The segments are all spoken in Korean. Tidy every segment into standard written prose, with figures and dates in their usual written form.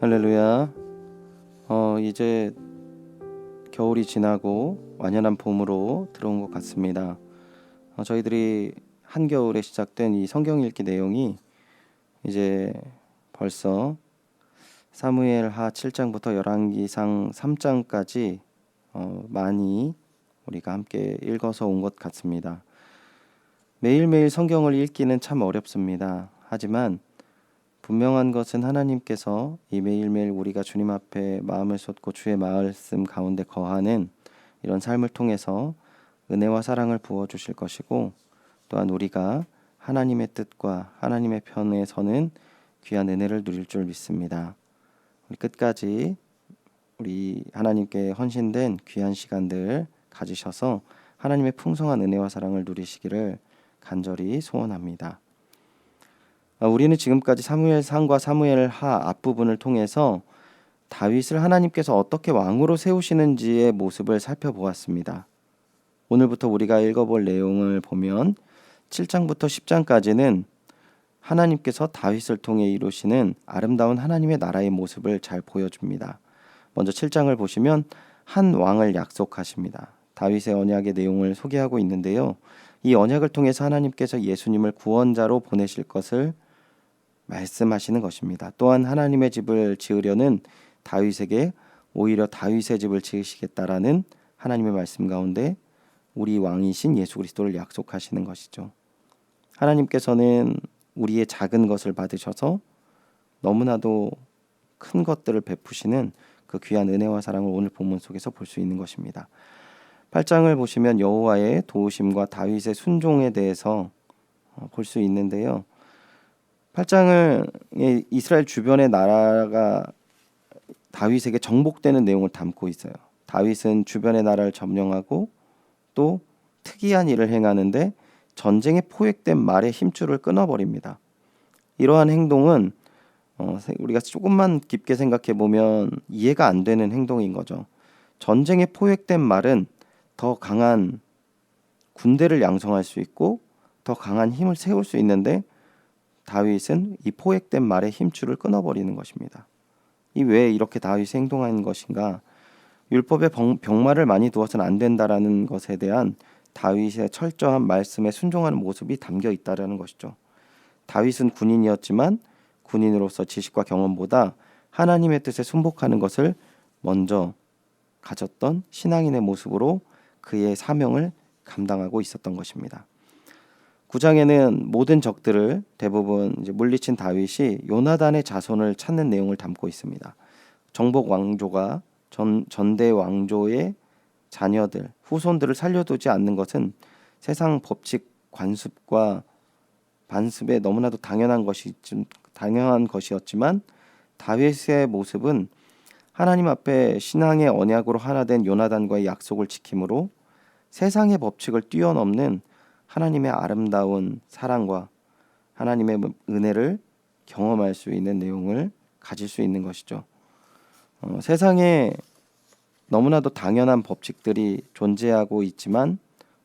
할렐루야. 이제 겨울이 지나고 완연한 봄으로 들어온 것 같습니다. 저희들이 한겨울에 시작된 이 성경 읽기 내용이 이제 벌써 사무엘하 7장부터 열왕기상 3장까지 많이 우리가 함께 읽어서 온 것 같습니다. 매일매일 성경을 읽기는 참 어렵습니다. 하지만 분명한 것은 하나님께서 이 매일매일 우리가 주님 앞에 마음을 쏟고 주의 말씀 가운데 거하는 이런 삶을 통해서 은혜와 사랑을 부어주실 것이고, 또한 우리가 하나님의 뜻과 하나님의 편에 서는 귀한 은혜를 누릴 줄 믿습니다. 우리 끝까지 우리 하나님께 헌신된 귀한 시간들 가지셔서 하나님의 풍성한 은혜와 사랑을 누리시기를 간절히 소원합니다. 우리는 지금까지 사무엘상과 사무엘하 앞부분을 통해서 다윗을 하나님께서 어떻게 왕으로 세우시는지의 모습을 살펴보았습니다. 오늘부터 우리가 읽어볼 내용을 보면 7장부터 10장까지는 하나님께서 다윗을 통해 이루시는 아름다운 하나님의 나라의 모습을 잘 보여줍니다. 먼저 7장을 보시면 한 왕을 약속하십니다. 다윗의 언약의 내용을 소개하고 있는데요. 이 언약을 통해서 하나님께서 예수님을 구원자로 보내실 것을 말씀하시는 것입니다. 또한 하나님의 집을 지으려는 다윗에게 오히려 다윗의 집을 지으시겠다라는 하나님의 말씀 가운데 우리 왕이신 예수 그리스도를 약속하시는 것이죠. 하나님께서는 우리의 작은 것을 받으셔서 너무나도 큰 것들을 베푸시는 그 귀한 은혜와 사랑을 오늘 본문 속에서 볼 수 있는 것입니다. 8장을 보시면 여호와의 도우심과 다윗의 순종에 대해서 볼 수 있는데요. 8장을 이스라엘 주변의 나라가 다윗에게 정복되는 내용을 담고 있어요. 다윗은 주변의 나라를 점령하고 또 특이한 일을 행하는데 전쟁에 포획된 말의 힘줄을 끊어버립니다. 이러한 행동은 우리가 조금만 깊게 생각해 보면 이해가 안 되는 행동인 거죠. 전쟁에 포획된 말은 더 강한 군대를 양성할 수 있고 더 강한 힘을 세울 수 있는데 다윗은 이 포획된 말의 힘줄을 끊어버리는 것입니다. 이 왜 이렇게 다윗이 행동하는 것인가? 율법에 병마를 많이 두어서는 안 된다라는 것에 대한 다윗의 철저한 말씀에 순종하는 모습이 담겨 있다라는 것이죠. 다윗은 군인이었지만 군인으로서 지식과 경험보다 하나님의 뜻에 순복하는 것을 먼저 가졌던 신앙인의 모습으로 그의 사명을 감당하고 있었던 것입니다. 9장에는 모든 적들을 대부분 이제 물리친 다윗이 요나단의 자손을 찾는 내용을 담고 있습니다. 정복 왕조가 전대 왕조의 자녀들, 후손들을 살려두지 않는 것은 세상 법칙, 관습과 반습에 너무나도 당연한 것이었지만 다윗의 모습은 하나님 앞에 신앙의 언약으로 하나 된 요나단과의 약속을 지킴으로 세상의 법칙을 뛰어넘는 하나님의 아름다운 사랑과 하나님의 은혜를 경험할 수 있는 내용을 가질 수 있는 것이죠. 세상에 너무나도 당연한 법칙들이 존재하고 있지만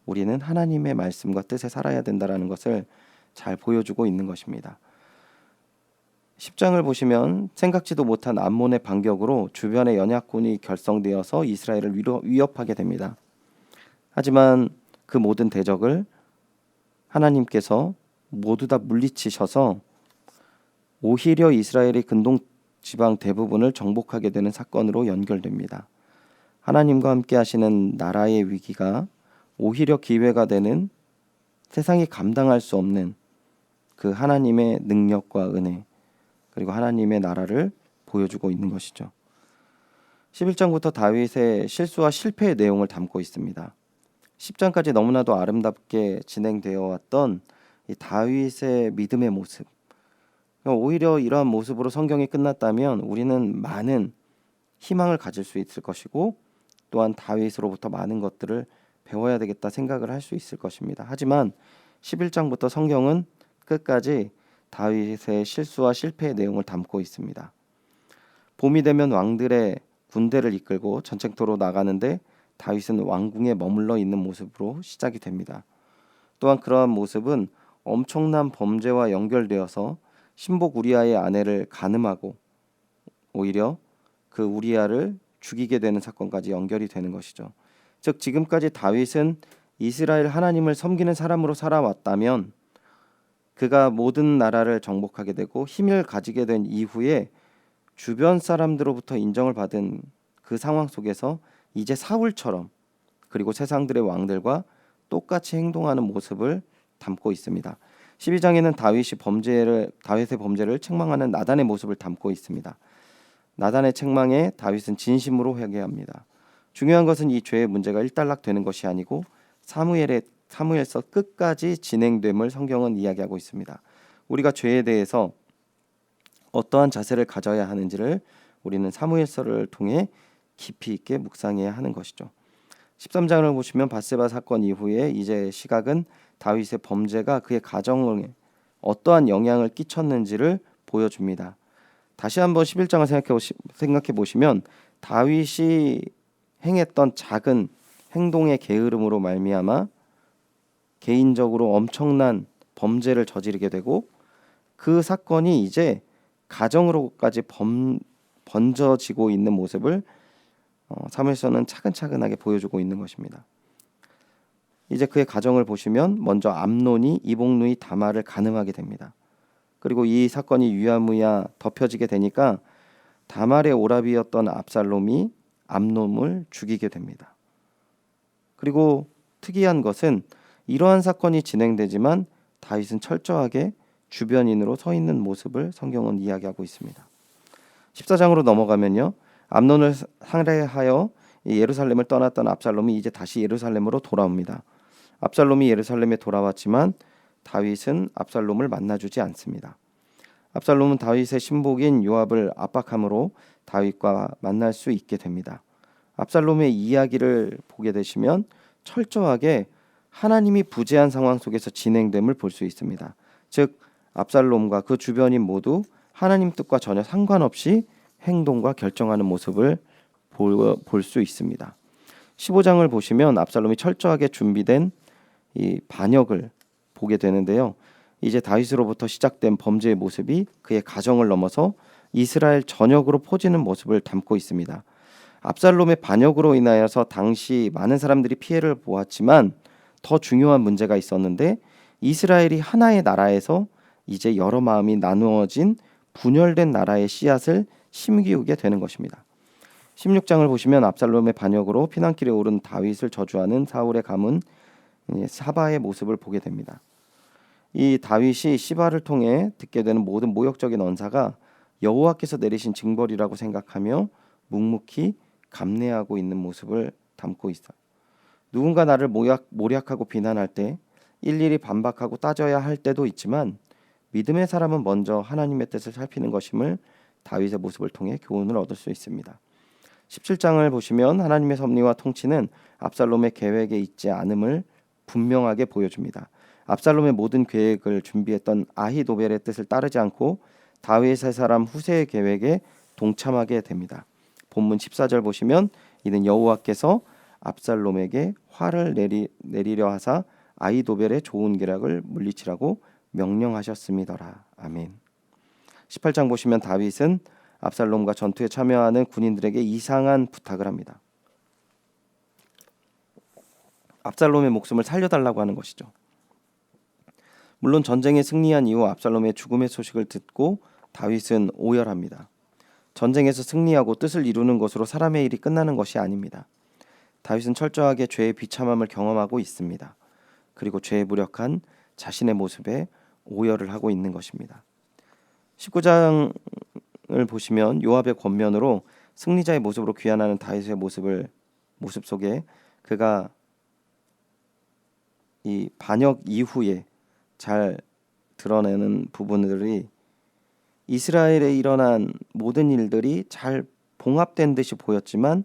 우리는 하나님의 말씀과 뜻에 살아야 된다는 것을 잘 보여주고 있는 것입니다. 10장을 보시면 생각지도 못한 암몬의 반격으로 주변의 연약군이 결성되어서 이스라엘을 위협하게 됩니다. 하지만 그 모든 대적을 하나님께서 모두 다 물리치셔서 오히려 이스라엘이 근동 지방 대부분을 정복하게 되는 사건으로 연결됩니다. 하나님과 함께 하시는 나라의 위기가 오히려 기회가 되는 세상이 감당할 수 없는 그 하나님의 능력과 은혜 그리고 하나님의 나라를 보여주고 있는 것이죠. 11장부터 다윗의 실수와 실패의 내용을 담고 있습니다. 10장까지 너무나도 아름답게 진행되어 왔던 이 다윗의 믿음의 모습. 오히려 이러한 모습으로 성경이 끝났다면 우리는 많은 희망을 가질 수 있을 것이고 또한 다윗으로부터 많은 것들을 배워야 되겠다 생각을 할 수 있을 것입니다. 하지만 11장부터 성경은 끝까지 다윗의 실수와 실패의 내용을 담고 있습니다. 봄이 되면 왕들의 군대를 이끌고 전쟁터로 나가는데 다윗은 왕궁에 머물러 있는 모습으로 시작이 됩니다. 또한 그러한 모습은 엄청난 범죄와 연결되어서 신복 우리아의 아내를 간음하고 오히려 그 우리아를 죽이게 되는 사건까지 연결이 되는 것이죠. 즉 지금까지 다윗은 이스라엘 하나님을 섬기는 사람으로 살아왔다면 그가 모든 나라를 정복하게 되고 힘을 가지게 된 이후에 주변 사람들로부터 인정을 받은 그 상황 속에서 이제 사울처럼 그리고 세상들의 왕들과 똑같이 행동하는 모습을 담고 있습니다. 12장에는 다윗의 범죄를 책망하는 나단의 모습을 담고 있습니다. 나단의 책망에 다윗은 진심으로 회개합니다. 중요한 것은 이 죄의 문제가 일단락 되는 것이 아니고 사무엘서 끝까지 진행됨을 성경은 이야기하고 있습니다. 우리가 죄에 대해서 어떠한 자세를 가져야 하는지를 우리는 사무엘서를 통해 깊이 있게 묵상해야 하는 것이죠. 13장을 보시면 바세바 사건 이후에 이제 시각은 다윗의 범죄가 그의 가정에 어떠한 영향을 끼쳤는지를 보여줍니다. 다시 한번 11장을 생각해 보시면 다윗이 행했던 작은 행동의 게으름으로 말미암아 개인적으로 엄청난 범죄를 저지르게 되고 그 사건이 이제 가정으로까지 번져지고 있는 모습을 사무엘서는 차근차근하게 보여주고 있는 것입니다. 이제 그의 가정을 보시면 먼저 암논이 이복누이 다말을 간음하게 됩니다. 그리고 이 사건이 유야무야 덮여지게 되니까 다말의 오라비였던 압살롬이 암논을 죽이게 됩니다. 그리고 특이한 것은 이러한 사건이 진행되지만 다윗은 철저하게 주변인으로 서 있는 모습을 성경은 이야기하고 있습니다. 14장으로 넘어가면요. 암논을 살해하여 예루살렘을 떠났던 압살롬이 이제 다시 예루살렘으로 돌아옵니다. 압살롬이 예루살렘에 돌아왔지만 다윗은 압살롬을 만나주지 않습니다. 압살롬은 다윗의 신복인 요압을 압박함으로 다윗과 만날 수 있게 됩니다. 압살롬의 이야기를 보게 되시면 철저하게 하나님이 부재한 상황 속에서 진행됨을 볼 수 있습니다. 즉 압살롬과 그 주변인 모두 하나님 뜻과 전혀 상관없이 행동과 결정하는 모습을 볼 수 있습니다. 15장을 보시면 압살롬이 철저하게 준비된 이 반역을 보게 되는데요. 이제 다윗으로부터 시작된 범죄의 모습이 그의 가정을 넘어서 이스라엘 전역으로 퍼지는 모습을 담고 있습니다. 압살롬의 반역으로 인하여서 당시 많은 사람들이 피해를 보았지만 더 중요한 문제가 있었는데 이스라엘이 하나의 나라에서 이제 여러 마음이 나누어진 분열된 나라의 씨앗을 심기우게 되는 것입니다. 16장을 보시면 압살롬의 반역으로 피난길에 오른 다윗을 저주하는 사울의 가문 사바의 모습을 보게 됩니다. 이 다윗이 시바를 통해 듣게 되는 모든 모욕적인 언사가 여호와께서 내리신 징벌이라고 생각하며 묵묵히 감내하고 있는 모습을 담고 있어요. 누군가 나를 모략하고 비난할 때 일일이 반박하고 따져야 할 때도 있지만 믿음의 사람은 먼저 하나님의 뜻을 살피는 것임을 다윗의 모습을 통해 교훈을 얻을 수 있습니다. 17장을 보시면 하나님의 섭리와 통치는 압살롬의 계획에 있지 않음을 분명하게 보여줍니다. 압살롬의 모든 계획을 준비했던 아히도벨의 뜻을 따르지 않고 다윗의 사람 후세의 계획에 동참하게 됩니다. 본문 14절 보시면 이는 여호와께서 압살롬에게 화를 내리려 하사 아히도벨의 좋은 계략을 물리치라고 명령하셨음이더라. 아멘. 18장 보시면 다윗은 압살롬과 전투에 참여하는 군인들에게 이상한 부탁을 합니다. 압살롬의 목숨을 살려달라고 하는 것이죠. 물론 전쟁에 승리한 이후 압살롬의 죽음의 소식을 듣고 다윗은 오열합니다. 전쟁에서 승리하고 뜻을 이루는 것으로 사람의 일이 끝나는 것이 아닙니다. 다윗은 철저하게 죄의 비참함을 경험하고 있습니다. 그리고 죄에 무력한 자신의 모습에 오열을 하고 있는 것입니다. 19장을 보시면 요압의 권면으로 승리자의 모습으로 귀환하는 다윗의 모습 속에 그가 이 반역 이후에 잘 드러내는 부분들이 이스라엘에 일어난 모든 일들이 잘 봉합된 듯이 보였지만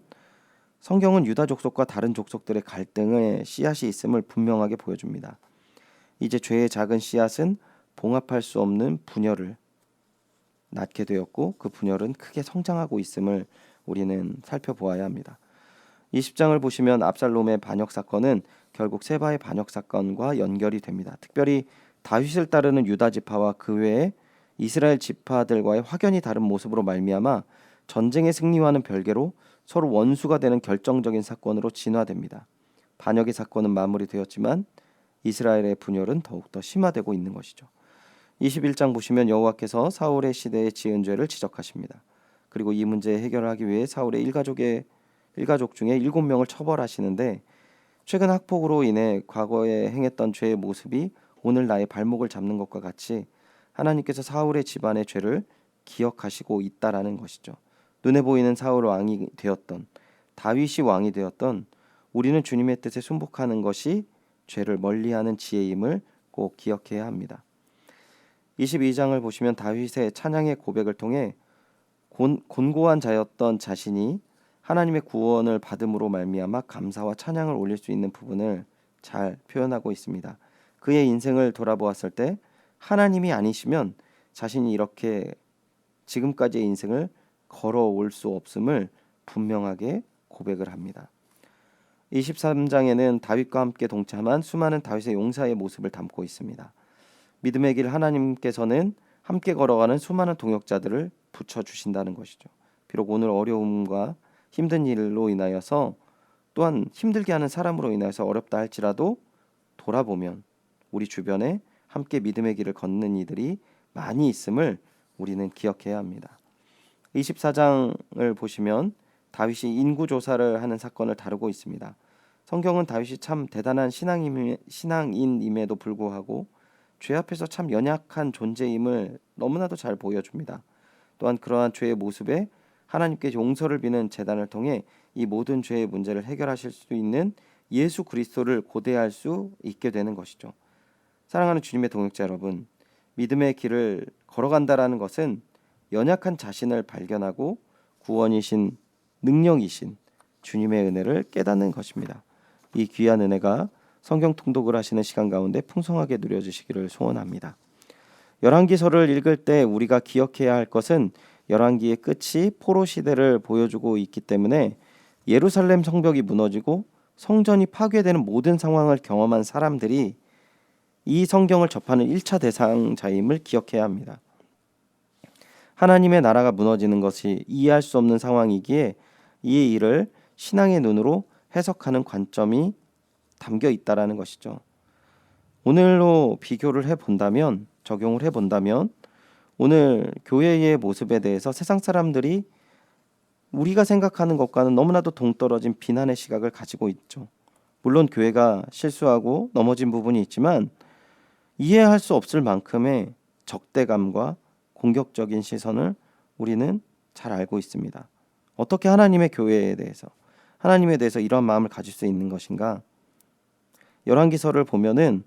성경은 유다 족속과 다른 족속들의 갈등의 씨앗이 있음을 분명하게 보여줍니다. 이제 죄의 작은 씨앗은 봉합할 수 없는 분열을 낳게 되었고 그 분열은 크게 성장하고 있음을 우리는 살펴보아야 합니다. 20장을 보시면 압살롬의 반역 사건은 결국 세바의 반역 사건과 연결이 됩니다. 특별히 다윗을 따르는 유다 지파와 그 외에 이스라엘 지파들과의 확연히 다른 모습으로 말미암아 전쟁의 승리와는 별개로 서로 원수가 되는 결정적인 사건으로 진화됩니다. 반역의 사건은 마무리되었지만 이스라엘의 분열은 더욱더 심화되고 있는 것이죠. 21장 보시면 여호와께서 사울의 시대에 지은 죄를 지적하십니다. 그리고 이 문제 해결을 하기 위해 사울의 일가족 중에 7명을 처벌하시는데, 최근 학폭으로 인해 과거에 행했던 죄의 모습이 오늘 나의 발목을 잡는 것과 같이 하나님께서 사울의 집안의 죄를 기억하시고 있다라는 것이죠. 눈에 보이는 사울 왕이 되었던, 다윗이 왕이 되었던, 우리는 주님의 뜻에 순복하는 것이 죄를 멀리하는 지혜임을 꼭 기억해야 합니다. 22장을 보시면 다윗의 찬양의 고백을 통해 곤고한 자였던 자신이 하나님의 구원을 받음으로 말미암아 감사와 찬양을 올릴 수 있는 부분을 잘 표현하고 있습니다. 그의 인생을 돌아보았을 때 하나님이 아니시면 자신이 이렇게 지금까지의 인생을 걸어올 수 없음을 분명하게 고백을 합니다. 23장에는 다윗과 함께 동참한 수많은 다윗의 용사의 모습을 담고 있습니다. 믿음의 길 하나님께서는 함께 걸어가는 수많은 동역자들을 붙여주신다는 것이죠. 비록 오늘 어려움과 힘든 일로 인하여서, 또한 힘들게 하는 사람으로 인하여서 어렵다 할지라도 돌아보면 우리 주변에 함께 믿음의 길을 걷는 이들이 많이 있음을 우리는 기억해야 합니다. 24장을 보시면 다윗이 인구조사를 하는 사건을 다루고 있습니다. 성경은 다윗이 참 대단한 신앙인임에도 불구하고 죄 앞에서 참 연약한 존재임을 너무나도 잘 보여줍니다. 또한 그러한 죄의 모습에 하나님께 용서를 비는 제단을 통해 이 모든 죄의 문제를 해결하실 수 있는 예수 그리스도를 고대할 수 있게 되는 것이죠. 사랑하는 주님의 동역자 여러분, 믿음의 길을 걸어간다라는 것은 연약한 자신을 발견하고 구원이신 능력이신 주님의 은혜를 깨닫는 것입니다. 이 귀한 은혜가 성경 통독을 하시는 시간 가운데 풍성하게 누려주시기를 소원합니다. 열왕기서를 읽을 때 우리가 기억해야 할 것은 열왕기의 끝이 포로 시대를 보여주고 있기 때문에 예루살렘 성벽이 무너지고 성전이 파괴되는 모든 상황을 경험한 사람들이 이 성경을 접하는 1차 대상자임을 기억해야 합니다. 하나님의 나라가 무너지는 것이 이해할 수 없는 상황이기에 이 일을 신앙의 눈으로 해석하는 관점이 담겨 있다라는 것이죠. 오늘로 비교를 해본다면, 적용을 해본다면 오늘 교회의 모습에 대해서 세상 사람들이 우리가 생각하는 것과는 너무나도 동떨어진 비난의 시각을 가지고 있죠. 물론 교회가 실수하고 넘어진 부분이 있지만 이해할 수 없을 만큼의 적대감과 공격적인 시선을 우리는 잘 알고 있습니다. 어떻게 하나님의 교회에 대해서, 하나님에 대해서 이런 마음을 가질 수 있는 것인가? 열왕기서를 보면은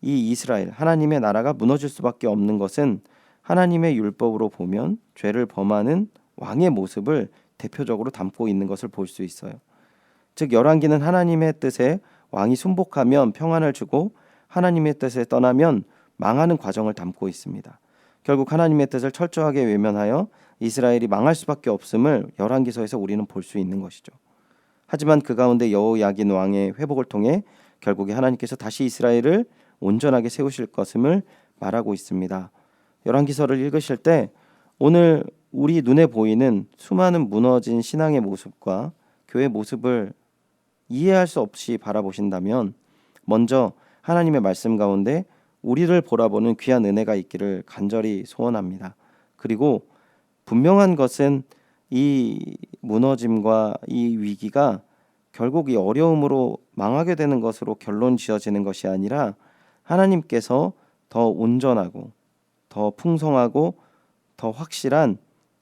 이 이스라엘, 하나님의 나라가 무너질 수밖에 없는 것은 하나님의 율법으로 보면 죄를 범하는 왕의 모습을 대표적으로 담고 있는 것을 볼 수 있어요. 즉 열왕기는 하나님의 뜻에 왕이 순복하면 평안을 주고 하나님의 뜻에 떠나면 망하는 과정을 담고 있습니다. 결국 하나님의 뜻을 철저하게 외면하여 이스라엘이 망할 수밖에 없음을 열왕기서에서 우리는 볼 수 있는 것이죠. 하지만 그 가운데 여호야긴 왕의 회복을 통해 결국에 하나님께서 다시 이스라엘을 온전하게 세우실 것임을 말하고 있습니다. 열왕기서를 읽으실 때 오늘 우리 눈에 보이는 수많은 무너진 신앙의 모습과 교회의 모습을 이해할 수 없이 바라보신다면 먼저 하나님의 말씀 가운데 우리를 바라보는 귀한 은혜가 있기를 간절히 소원합니다. 그리고 분명한 것은 이 무너짐과 이 위기가 결국 이 어려움으로 망하게 되는 것으로 결론 지어지는 것이 아니라 하나님께서 더 온전하고 더 풍성하고 더 확실한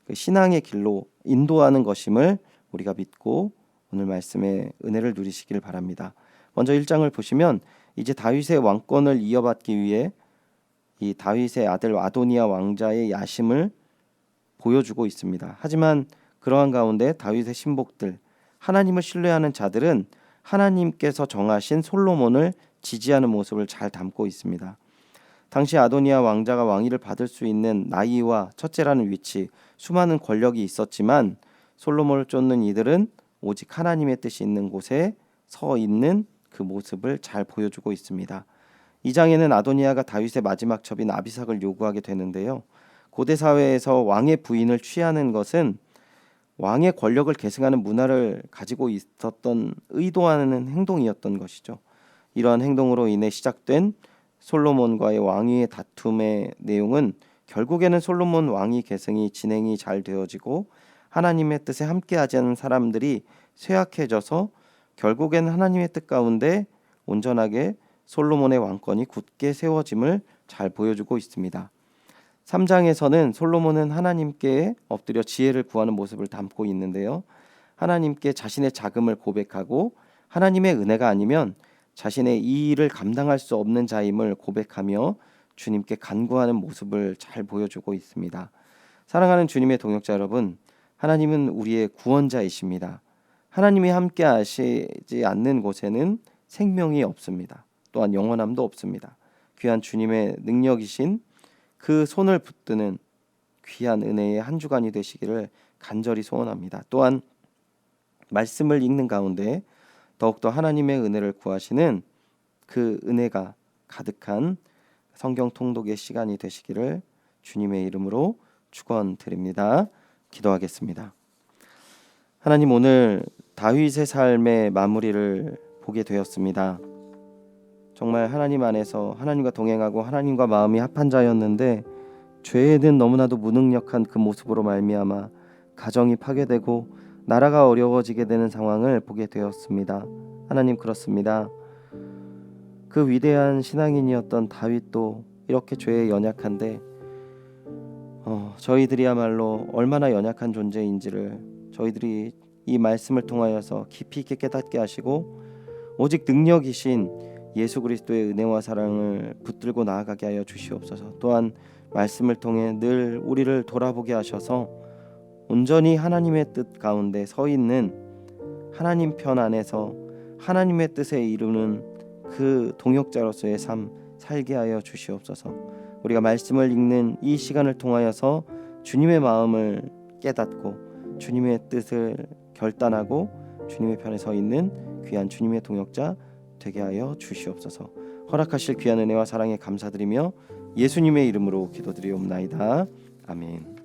그 신앙의 길로 인도하는 것임을 우리가 믿고 오늘 말씀의 은혜를 누리시길 바랍니다. 먼저 1장을 보시면 이제 다윗의 왕권을 이어받기 위해 이 다윗의 아들 아도니아 왕자의 야심을 보여주고 있습니다. 하지만 그러한 가운데 다윗의 신복들, 하나님을 신뢰하는 자들은 하나님께서 정하신 솔로몬을 지지하는 모습을 잘 담고 있습니다. 당시 아도니아 왕자가 왕위를 받을 수 있는 나이와 첫째라는 위치, 수많은 권력이 있었지만 솔로몬을 쫓는 이들은 오직 하나님의 뜻이 있는 곳에 서 있는 그 모습을 잘 보여주고 있습니다. 이 장에는 아도니아가 다윗의 마지막 첩인 아비삭을 요구하게 되는데요. 고대 사회에서 왕의 부인을 취하는 것은 왕의 권력을 계승하는 문화를 가지고 있었던 의도하는 행동이었던 것이죠. 이러한 행동으로 인해 시작된 솔로몬과의 왕위의 다툼의 내용은 결국에는 솔로몬 왕위 계승이 진행이 잘 되어지고 하나님의 뜻에 함께하지 않는 사람들이 쇠약해져서 결국엔 하나님의 뜻 가운데 온전하게 솔로몬의 왕권이 굳게 세워짐을 잘 보여주고 있습니다. 3장에서는 솔로몬은 하나님께 엎드려 지혜를 구하는 모습을 담고 있는데요. 하나님께 자신의 자금을 고백하고 하나님의 은혜가 아니면 자신의 이 일을 감당할 수 없는 자임을 고백하며 주님께 간구하는 모습을 잘 보여주고 있습니다. 사랑하는 주님의 동역자 여러분, 하나님은 우리의 구원자이십니다. 하나님이 함께 하시지 않는 곳에는 생명이 없습니다. 또한 영원함도 없습니다. 귀한 주님의 능력이신 그 손을 붙드는 귀한 은혜의 한 주간이 되시기를 간절히 소원합니다. 또한 말씀을 읽는 가운데 더욱더 하나님의 은혜를 구하시는 그 은혜가 가득한 성경 통독의 시간이 되시기를 주님의 이름으로 축원드립니다. 기도하겠습니다. 하나님, 오늘 다윗의 삶의 마무리를 보게 되었습니다. 정말 하나님 안에서 하나님과 동행하고 하나님과 마음이 합한 자였는데 죄에는 너무나도 무능력한 그 모습으로 말미암아 가정이 파괴되고 나라가 어려워지게 되는 상황을 보게 되었습니다. 하나님, 그렇습니다. 그 위대한 신앙인이었던 다윗도 이렇게 죄에 연약한데 저희들이야말로 얼마나 연약한 존재인지를 저희들이 이 말씀을 통하여서 깊이 있게 깨닫게 하시고 오직 능력이신 예수 그리스도의 은혜와 사랑을 붙들고 나아가게 하여 주시옵소서. 또한 말씀을 통해 늘 우리를 돌아보게 하셔서 온전히 하나님의 뜻 가운데 서 있는 하나님 편 안에서 하나님의 뜻에 이루는 그 동역자로서의 삶 살게 하여 주시옵소서. 우리가 말씀을 읽는 이 시간을 통하여서 주님의 마음을 깨닫고 주님의 뜻을 결단하고 주님의 편에 서 있는 귀한 주님의 동역자 되게 하여 주시옵소서. 허락하실 귀한 은혜와 사랑에 감사드리며 예수님의 이름으로 기도드리옵나이다. 아멘.